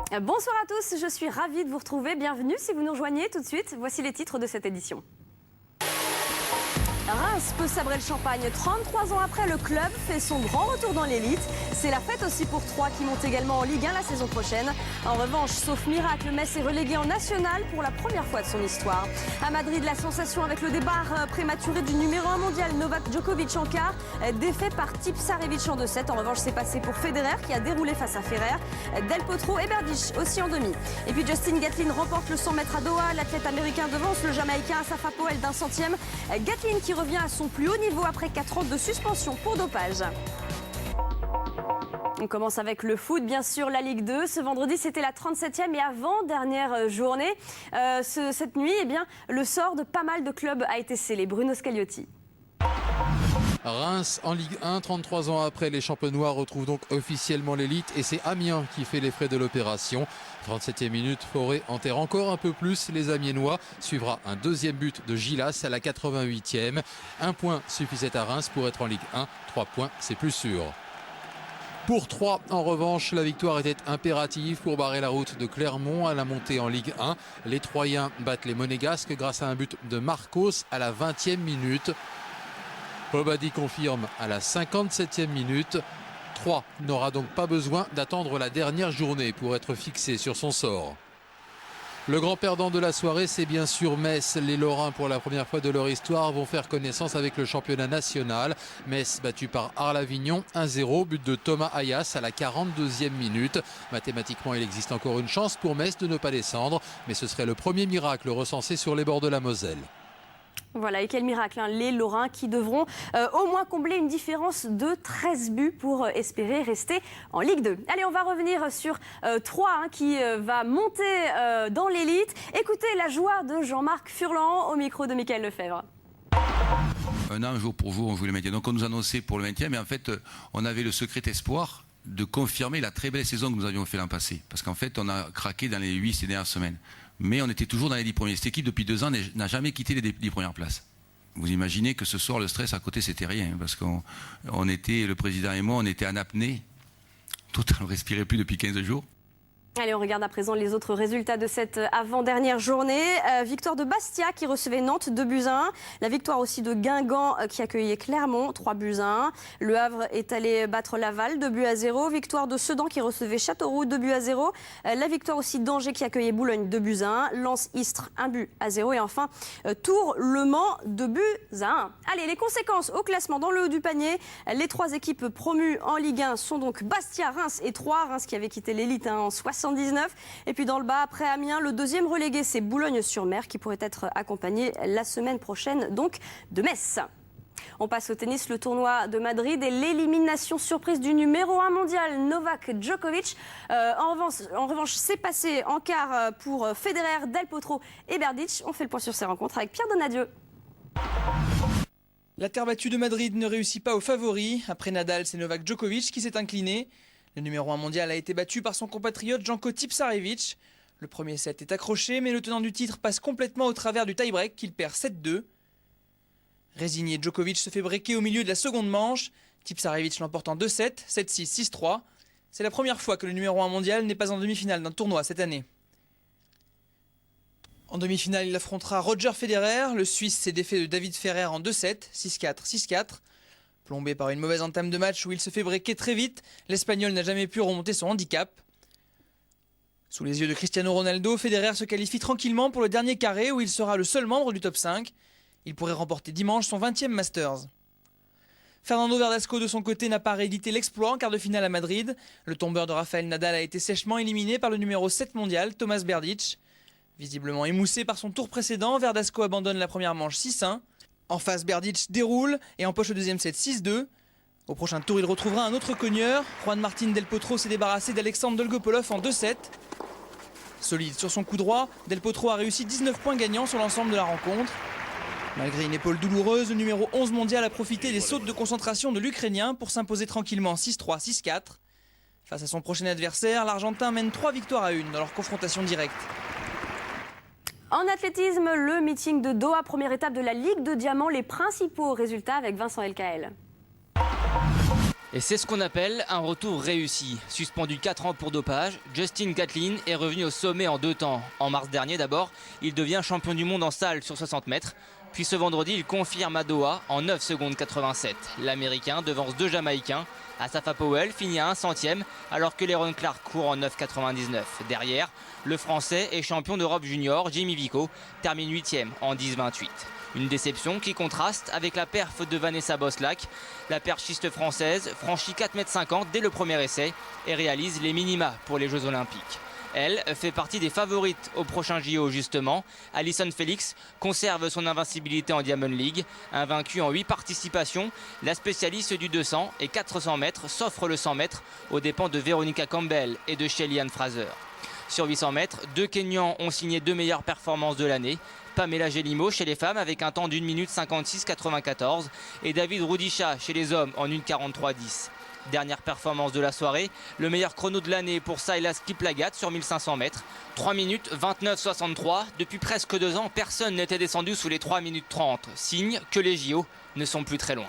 Bonsoir à tous, je suis ravie de vous retrouver. Bienvenue si vous nous rejoignez tout de suite. Voici les titres de cette édition. Reims peut sabrer le champagne. 33 ans après, le club fait son grand retour dans l'élite. C'est la fête aussi pour Troyes qui monte également en Ligue 1 la saison prochaine. En revanche, sauf miracle, Metz est relégué en national pour la première fois de son histoire. À Madrid, la sensation avec le départ prématuré du numéro 1 mondial Novak Djokovic en quart, défait par Tipsarevic en 2-7. En revanche, c'est passé pour Federer qui a déroulé face à Ferrer. Del Potro et Berdych aussi en demi. Et puis Justin Gatlin remporte le 100 mètres à Doha. L'athlète américain devance le Jamaïcain Asafa Powell d'1 centième. Gatlin qui revient à son plus haut niveau après 4 ans de suspension pour dopage. On commence avec le foot, bien sûr, la Ligue 2. Ce vendredi, c'était la 37e et avant-dernière journée. Cette nuit, le sort de pas mal de clubs a été scellé. Bruno Scagliotti. Reims en Ligue 1, 33 ans après, les Champenois retrouvent donc officiellement l'élite et c'est Amiens qui fait les frais de l'opération. 37e minute, Forêt enterre encore un peu plus les Amiénois. Suivra un deuxième but de Gilas à la 88e. Un point suffisait à Reims pour être en Ligue 1. 3 points, c'est plus sûr. Pour Troyes, en revanche, la victoire était impérative pour barrer la route de Clermont à la montée en Ligue 1. Les Troyens battent les Monégasques grâce à un but de Marcos à la 20e minute. Obadi confirme à la 57e minute. Troyes n'aura donc pas besoin d'attendre la dernière journée pour être fixé sur son sort. Le grand perdant de la soirée, c'est bien sûr Metz. Les Lorrains, pour la première fois de leur histoire, vont faire connaissance avec le championnat national. Metz battu par Arles-Avignon 1-0, but de Thomas Ayas à la 42e minute. Mathématiquement, il existe encore une chance pour Metz de ne pas descendre, mais ce serait le premier miracle recensé sur les bords de la Moselle. Voilà, et quel miracle, hein, les Lorrains qui devront au moins combler une différence de 13 buts pour espérer rester en Ligue 2. Allez, on va revenir sur Troyes qui va monter dans l'élite. Écoutez la joie de Jean-Marc Furlan au micro de Mickaël Lefebvre. Un an, jour pour jour, on jouait le maintien. Donc on nous annonçait pour le maintien, mais en fait, on avait le secret espoir de confirmer la très belle saison que nous avions fait l'an passé. Parce qu'en fait, on a craqué dans les 8 dernières semaines. Mais on était toujours dans les 10 premiers. Cette équipe, depuis 2 ans, n'a jamais quitté les 10 premières places. Vous imaginez que ce soir, le stress à côté, c'était rien. Parce qu'on était, le président et moi, on était en apnée. Tout, on ne respirait plus depuis 15 jours. Allez, on regarde à présent les autres résultats de cette avant-dernière journée. Victoire de Bastia qui recevait Nantes 2-1. La victoire aussi de Guingamp qui accueillait Clermont 3-1. Le Havre est allé battre Laval 2-0. Victoire de Sedan qui recevait Châteauroux 2-0. La victoire aussi d'Angers qui accueillait Boulogne 2-1. Lens-Istres 1-0. Et enfin Tours-Le Mans 2-1. Allez, les conséquences au classement dans le haut du panier. Les 3 équipes promues en Ligue 1 sont donc Bastia, Reims et Troyes. Reims qui avait quitté l'élite en 79. Et puis dans le bas, après Amiens, le deuxième relégué, c'est Boulogne-sur-Mer qui pourrait être accompagné la semaine prochaine, donc de Metz. On passe au tennis, le tournoi de Madrid et l'élimination surprise du numéro 1 mondial, Novak Djokovic. En revanche, c'est passé en quart pour Federer, Del Potro et Berdych. On fait le point sur ces rencontres avec Pierre Donadieu. La terre battue de Madrid ne réussit pas aux favoris. Après Nadal, c'est Novak Djokovic qui s'est incliné. Le numéro 1 mondial a été battu par son compatriote Janko Tipsarevic. Le premier set est accroché, mais le tenant du titre passe complètement au travers du tie-break qu'il perd 7-2. Résigné, Djokovic se fait breaker au milieu de la seconde manche. Tipsarevic l'emporte en 2-7, 7-6, 6-3. C'est la première fois que le numéro 1 mondial n'est pas en demi-finale d'un tournoi cette année. En demi-finale, il affrontera Roger Federer. Le Suisse s'est défait de David Ferrer en 2-7, 6-4, 6-4. Plombé par une mauvaise entame de match où il se fait breaker très vite, l'Espagnol n'a jamais pu remonter son handicap. Sous les yeux de Cristiano Ronaldo, Federer se qualifie tranquillement pour le dernier carré où il sera le seul membre du top 5. Il pourrait remporter dimanche son 20e Masters. Fernando Verdasco de son côté n'a pas réédité l'exploit en quart de finale à Madrid. Le tombeur de Rafael Nadal a été sèchement éliminé par le numéro 7 mondial, Thomas Berdych. Visiblement émoussé par son tour précédent, Verdasco abandonne la première manche 6-1. En face, Berdych déroule et empoche le deuxième set 6-2. Au prochain tour, il retrouvera un autre cogneur. Juan Martín Del Potro s'est débarrassé d'Alexandre Dolgopolov en 2-7. Solide sur son coup droit, Del Potro a réussi 19 points gagnants sur l'ensemble de la rencontre. Malgré une épaule douloureuse, le numéro 11 mondial a profité des sautes de concentration de l'Ukrainien pour s'imposer tranquillement 6-3, 6-4. Face à son prochain adversaire, l'Argentin mène 3 victoires à 1 dans leur confrontation directe. En athlétisme, le meeting de Doha, première étape de la Ligue de Diamants, les principaux résultats avec Vincent Elkaël. Et c'est ce qu'on appelle un retour réussi. Suspendu 4 ans pour dopage, Justin Gatlin est revenu au sommet en 2 temps. En mars dernier d'abord, il devient champion du monde en salle sur 60 mètres. Puis ce vendredi, il confirme à Doha en 9 secondes 87. L'Américain devance 2 Jamaïcains. Asafa Powell finit à 1 centième alors que Leron Clark court en 9,99. Derrière, le Français et champion d'Europe junior, Jimmy Vico, termine 8e en 10,28. Une déception qui contraste avec la perf de Vanessa Boslac. La perchiste française franchit 4,50 m dès le premier essai et réalise les minima pour les Jeux Olympiques. Elle fait partie des favorites au prochain JO justement. Allyson Felix conserve son invincibilité en Diamond League. Invaincue en 8 participations, la spécialiste du 200 et 400 mètres s'offre le 100 mètres aux dépens de Veronica Campbell et de Shelly-Ann Fraser. Sur 800 mètres, 2 Kenyans ont signé 2 meilleures performances de l'année. Pamela Gelimo chez les femmes avec un temps d'1 minute 56,94 et David Rudisha chez les hommes en 1,43,10. Dernière performance de la soirée, le meilleur chrono de l'année pour Silas Kiplagat sur 1500 mètres. 3 minutes 29,63. Depuis presque 2 ans, personne n'était descendu sous les 3 minutes 30. Signe que les JO ne sont plus très loin.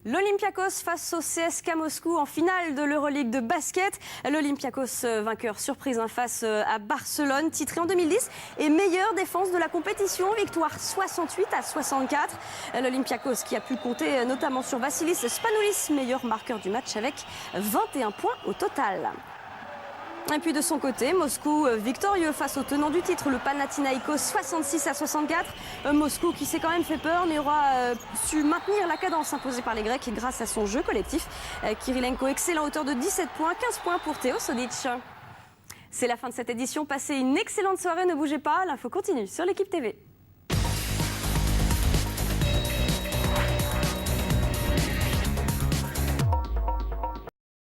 L'Olympiakos face au CSKA Moscou en finale de l'Euroleague de basket. L'Olympiakos vainqueur surprise face à Barcelone, titré en 2010 et meilleure défense de la compétition. Victoire 68-64. L'Olympiakos qui a pu compter notamment sur Vassilis Spanoulis, meilleur marqueur du match avec 21 points au total. Et puis de son côté, Moscou victorieux face au tenant du titre, le Panathinaïkos 66-64. Moscou qui s'est quand même fait peur mais aura su maintenir la cadence imposée par les Grecs grâce à son jeu collectif. Kirilenko excellent, hauteur de 17 points, 15 points pour Théo Sodic. C'est la fin de cette édition, passez une excellente soirée, ne bougez pas, l'info continue sur l'Équipe TV.